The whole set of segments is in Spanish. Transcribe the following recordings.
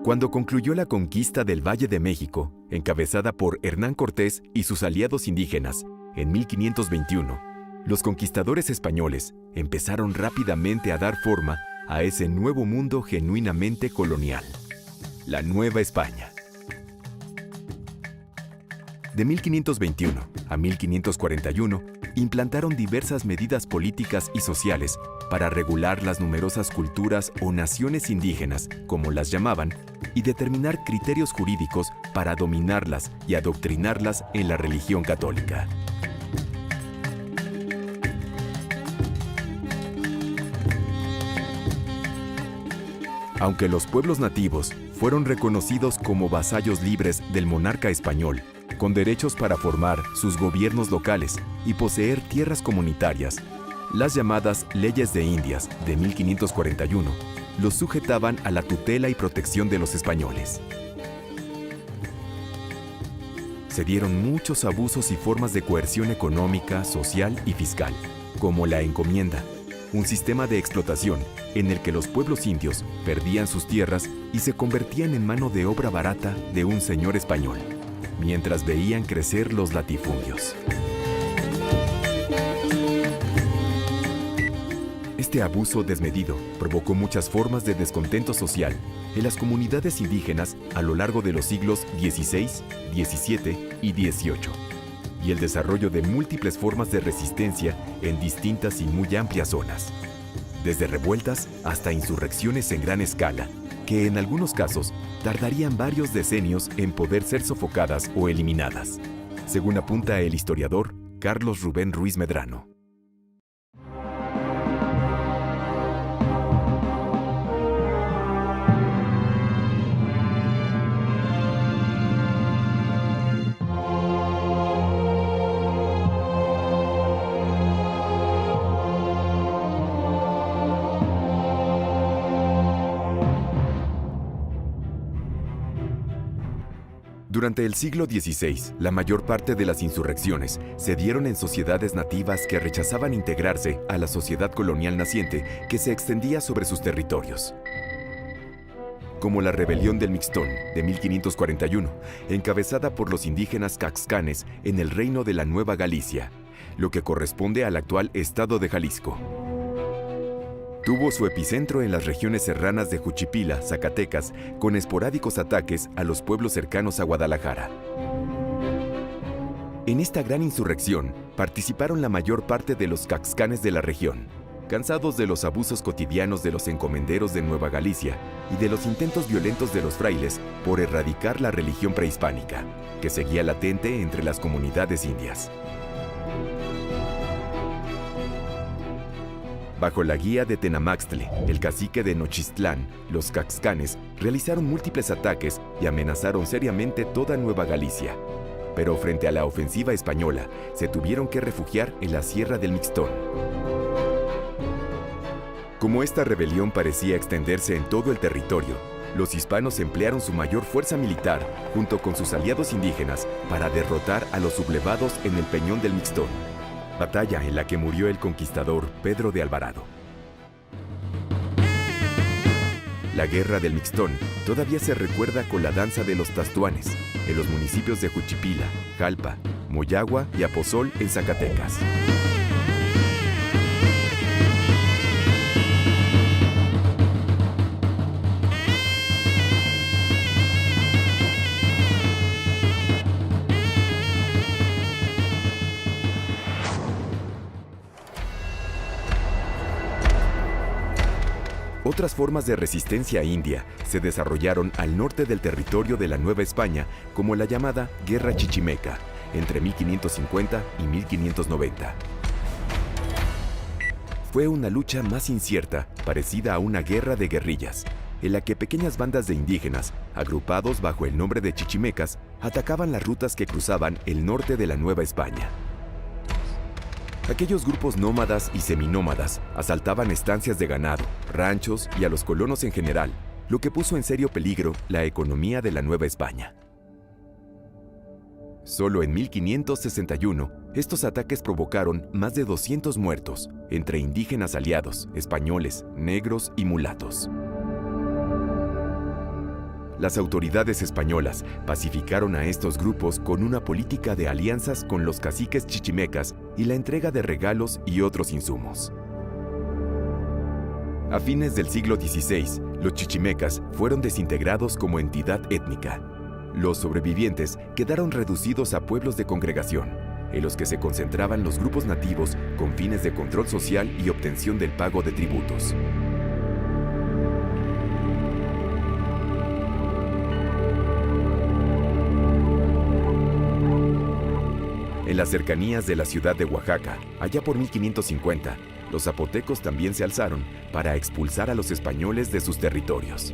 Cuando concluyó la conquista del Valle de México, encabezada por Hernán Cortés y sus aliados indígenas, en 1521, los conquistadores españoles empezaron rápidamente a dar forma a ese nuevo mundo genuinamente colonial, la Nueva España. De 1521 a 1541, implantaron diversas medidas políticas y sociales para regular las numerosas culturas o naciones indígenas, como las llamaban, y determinar criterios jurídicos para dominarlas y adoctrinarlas en la religión católica. Aunque los pueblos nativos fueron reconocidos como vasallos libres del monarca español, con derechos para formar sus gobiernos locales y poseer tierras comunitarias, las llamadas Leyes de Indias de 1541 los sujetaban a la tutela y protección de los españoles. Se dieron muchos abusos y formas de coerción económica, social y fiscal, como la encomienda, un sistema de explotación en el que los pueblos indios perdían sus tierras y se convertían en mano de obra barata de un señor español, mientras veían crecer los latifundios. Este abuso desmedido provocó muchas formas de descontento social en las comunidades indígenas a lo largo de los siglos XVI, XVII y XVIII, y el desarrollo de múltiples formas de resistencia en distintas y muy amplias zonas, desde revueltas hasta insurrecciones en gran escala, que en algunos casos tardarían varios decenios en poder ser sofocadas o eliminadas, según apunta el historiador Carlos Rubén Ruiz Medrano. Durante el siglo XVI, la mayor parte de las insurrecciones se dieron en sociedades nativas que rechazaban integrarse a la sociedad colonial naciente que se extendía sobre sus territorios. Como la rebelión del Mixtón de 1541, encabezada por los indígenas caxcanes en el reino de la Nueva Galicia, lo que corresponde al actual estado de Jalisco. Tuvo su epicentro en las regiones serranas de Juchipila, Zacatecas, con esporádicos ataques a los pueblos cercanos a Guadalajara. En esta gran insurrección participaron la mayor parte de los caxcanes de la región, cansados de los abusos cotidianos de los encomenderos de Nueva Galicia y de los intentos violentos de los frailes por erradicar la religión prehispánica, que seguía latente entre las comunidades indias. Bajo la guía de Tenamaxtle, el cacique de Nochistlán, los caxcanes realizaron múltiples ataques y amenazaron seriamente toda Nueva Galicia. Pero frente a la ofensiva española, se tuvieron que refugiar en la Sierra del Mixtón. Como esta rebelión parecía extenderse en todo el territorio, los hispanos emplearon su mayor fuerza militar, junto con sus aliados indígenas, para derrotar a los sublevados en el Peñón del Mixtón, batalla en la que murió el conquistador Pedro de Alvarado. La Guerra del Mixtón todavía se recuerda con la danza de los tastuanes en los municipios de Juchipila, Jalpa, Moyagua y Apozol en Zacatecas. Otras formas de resistencia india se desarrollaron al norte del territorio de la Nueva España, como la llamada Guerra Chichimeca, entre 1550 y 1590. Fue una lucha más incierta, parecida a una guerra de guerrillas, en la que pequeñas bandas de indígenas, agrupados bajo el nombre de chichimecas, atacaban las rutas que cruzaban el norte de la Nueva España. Aquellos grupos nómadas y seminómadas asaltaban estancias de ganado, ranchos y a los colonos en general, lo que puso en serio peligro la economía de la Nueva España. Solo en 1561, estos ataques provocaron más de 200 muertos, entre indígenas aliados, españoles, negros y mulatos. Las autoridades españolas pacificaron a estos grupos con una política de alianzas con los caciques chichimecas y la entrega de regalos y otros insumos. A fines del siglo XVI, los chichimecas fueron desintegrados como entidad étnica. Los sobrevivientes quedaron reducidos a pueblos de congregación, en los que se concentraban los grupos nativos con fines de control social y obtención del pago de tributos. En las cercanías de la ciudad de Oaxaca, allá por 1550, los zapotecos también se alzaron para expulsar a los españoles de sus territorios.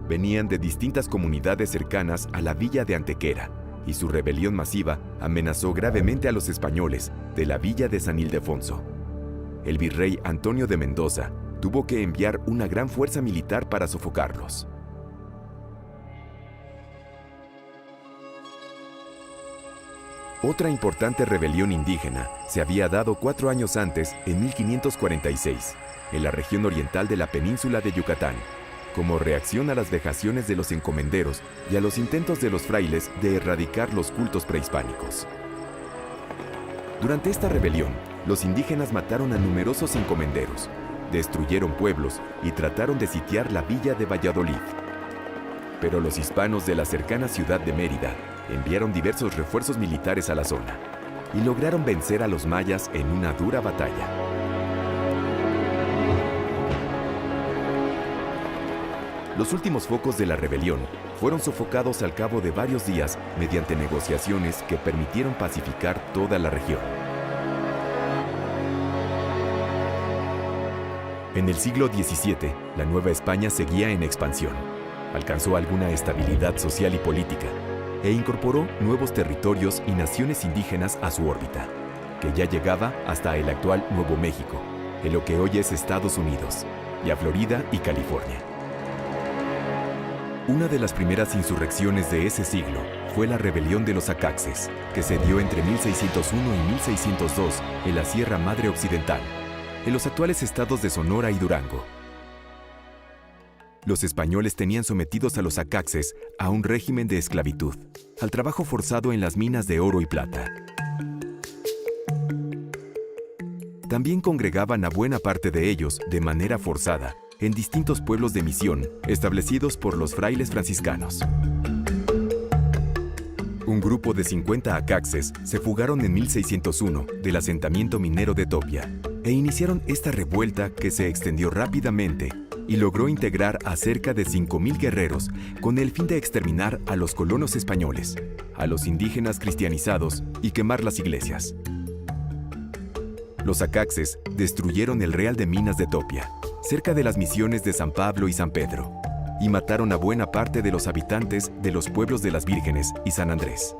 Venían de distintas comunidades cercanas a la villa de Antequera, y su rebelión masiva amenazó gravemente a los españoles de la villa de San Ildefonso. El virrey Antonio de Mendoza tuvo que enviar una gran fuerza militar para sofocarlos. Otra importante rebelión indígena se había dado 4 años antes, en 1546, en la región oriental de la península de Yucatán, como reacción a las vejaciones de los encomenderos y a los intentos de los frailes de erradicar los cultos prehispánicos. Durante esta rebelión, los indígenas mataron a numerosos encomenderos, destruyeron pueblos y trataron de sitiar la villa de Valladolid. Pero los hispanos de la cercana ciudad de Mérida enviaron diversos refuerzos militares a la zona y lograron vencer a los mayas en una dura batalla. Los últimos focos de la rebelión fueron sofocados al cabo de varios días mediante negociaciones que permitieron pacificar toda la región. En el siglo XVII, la Nueva España seguía en expansión. Alcanzó alguna estabilidad social y política e incorporó nuevos territorios y naciones indígenas a su órbita, que ya llegaba hasta el actual Nuevo México, en lo que hoy es Estados Unidos, y a Florida y California. Una de las primeras insurrecciones de ese siglo fue la rebelión de los Acaxes, que se dio entre 1601 y 1602 en la Sierra Madre Occidental, en los actuales estados de Sonora y Durango. Los españoles tenían sometidos a los Acaxes a un régimen de esclavitud, al trabajo forzado en las minas de oro y plata. También congregaban a buena parte de ellos de manera forzada en distintos pueblos de misión establecidos por los frailes franciscanos. Un grupo de 50 Acaxes se fugaron en 1601 del asentamiento minero de Topia e iniciaron esta revuelta que se extendió rápidamente y logró integrar a cerca de 5,000 guerreros con el fin de exterminar a los colonos españoles, a los indígenas cristianizados y quemar las iglesias. Los Acaxes destruyeron el Real de Minas de Topia, cerca de las misiones de San Pablo y San Pedro, y mataron a buena parte de los habitantes de los pueblos de las Vírgenes y San Andrés.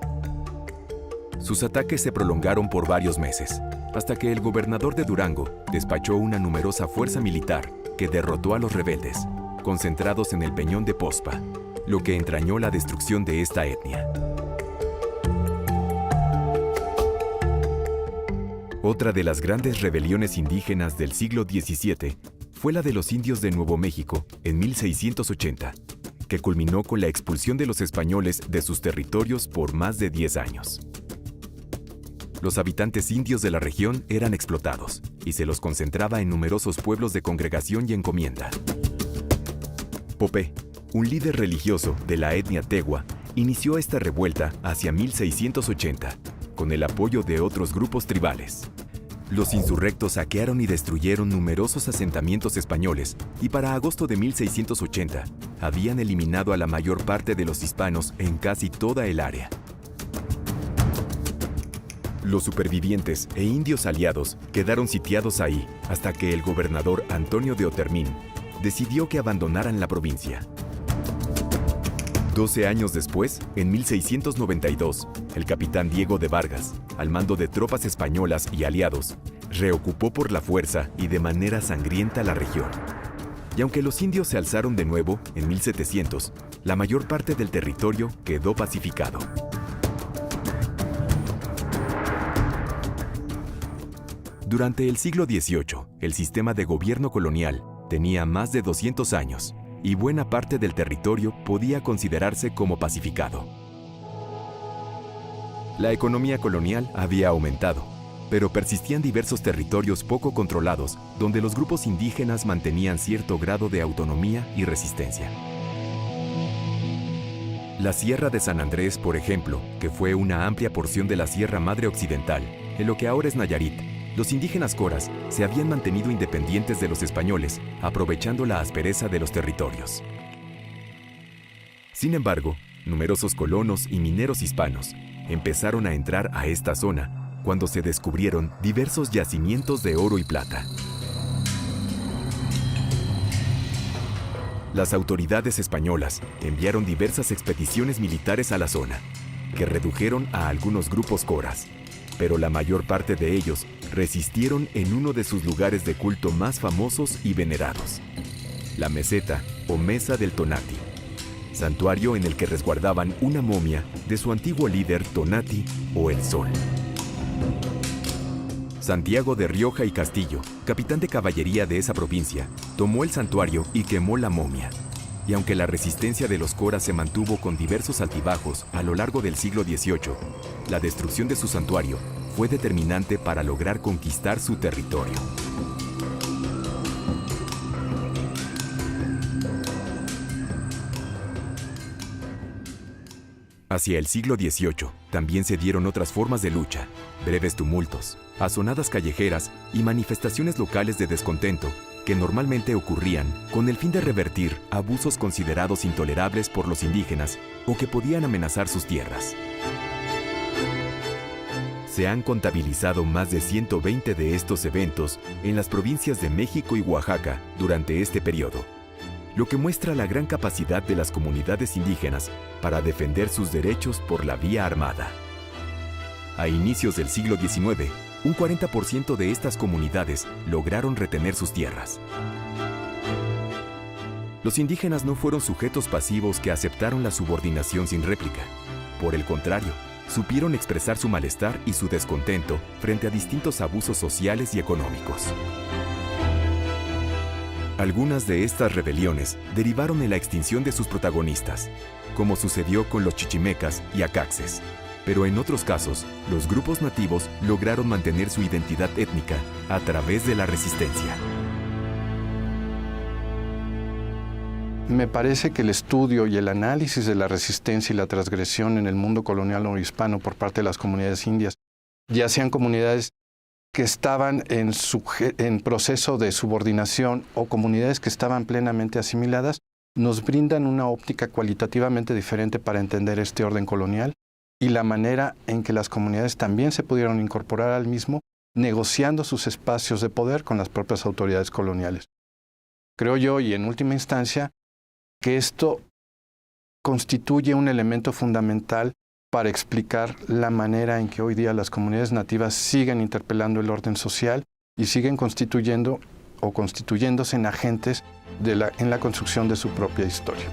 Sus ataques se prolongaron por varios meses, hasta que el gobernador de Durango despachó una numerosa fuerza militar que derrotó a los rebeldes, concentrados en el Peñón de Pozpa, lo que entrañó la destrucción de esta etnia. Otra de las grandes rebeliones indígenas del siglo XVII fue la de los indios de Nuevo México en 1680, que culminó con la expulsión de los españoles de sus territorios por más de 10 años. Los habitantes indios de la región eran explotados y se los concentraba en numerosos pueblos de congregación y encomienda. Popé, un líder religioso de la etnia Tegua, inició esta revuelta hacia 1680, con el apoyo de otros grupos tribales. Los insurrectos saquearon y destruyeron numerosos asentamientos españoles y para agosto de 1680 habían eliminado a la mayor parte de los hispanos en casi toda el área. Los supervivientes e indios aliados quedaron sitiados ahí hasta que el gobernador Antonio de Otermín decidió que abandonaran la provincia. 12 años después, en 1692, el capitán Diego de Vargas, al mando de tropas españolas y aliados, reocupó por la fuerza y de manera sangrienta la región. Y aunque los indios se alzaron de nuevo en 1700, la mayor parte del territorio quedó pacificado. Durante el siglo XVIII, el sistema de gobierno colonial tenía más de 200 años y buena parte del territorio podía considerarse como pacificado. La economía colonial había aumentado, pero persistían diversos territorios poco controlados donde los grupos indígenas mantenían cierto grado de autonomía y resistencia. La Sierra de San Andrés, por ejemplo, que fue una amplia porción de la Sierra Madre Occidental, en lo que ahora es Nayarit, los indígenas coras se habían mantenido independientes de los españoles, aprovechando la aspereza de los territorios. Sin embargo, numerosos colonos y mineros hispanos empezaron a entrar a esta zona cuando se descubrieron diversos yacimientos de oro y plata. Las autoridades españolas enviaron diversas expediciones militares a la zona, que redujeron a algunos grupos coras, pero la mayor parte de ellos resistieron en uno de sus lugares de culto más famosos y venerados, la meseta o Mesa del Tonati, santuario en el que resguardaban una momia de su antiguo líder Tonati o el Sol. Santiago de Rioja y Castillo, capitán de caballería de esa provincia, tomó el santuario y quemó la momia. Y aunque la resistencia de los coras se mantuvo con diversos altibajos a lo largo del siglo XVIII, la destrucción de su santuario fue determinante para lograr conquistar su territorio. Hacia el siglo XVIII también se dieron otras formas de lucha, breves tumultos, azonadas callejeras y manifestaciones locales de descontento que normalmente ocurrían con el fin de revertir abusos considerados intolerables por los indígenas o que podían amenazar sus tierras. Se han contabilizado más de 120 de estos eventos en las provincias de México y Oaxaca durante este periodo, lo que muestra la gran capacidad de las comunidades indígenas para defender sus derechos por la vía armada. A inicios del siglo XIX, un 40% de estas comunidades lograron retener sus tierras. Los indígenas no fueron sujetos pasivos que aceptaron la subordinación sin réplica. Por el contrario, supieron expresar su malestar y su descontento frente a distintos abusos sociales y económicos. Algunas de estas rebeliones derivaron en la extinción de sus protagonistas, como sucedió con los chichimecas y acaxes. Pero en otros casos, los grupos nativos lograron mantener su identidad étnica a través de la resistencia. Me parece que el estudio y el análisis de la resistencia y la transgresión en el mundo colonial o hispano por parte de las comunidades indias, ya sean comunidades que estaban en proceso de subordinación o comunidades que estaban plenamente asimiladas, nos brindan una óptica cualitativamente diferente para entender este orden colonial y la manera en que las comunidades también se pudieron incorporar al mismo, negociando sus espacios de poder con las propias autoridades coloniales. Creo yo, y en última instancia, que esto constituye un elemento fundamental para explicar la manera en que hoy día las comunidades nativas siguen interpelando el orden social y siguen constituyendo o constituyéndose en agentes en la construcción de su propia historia.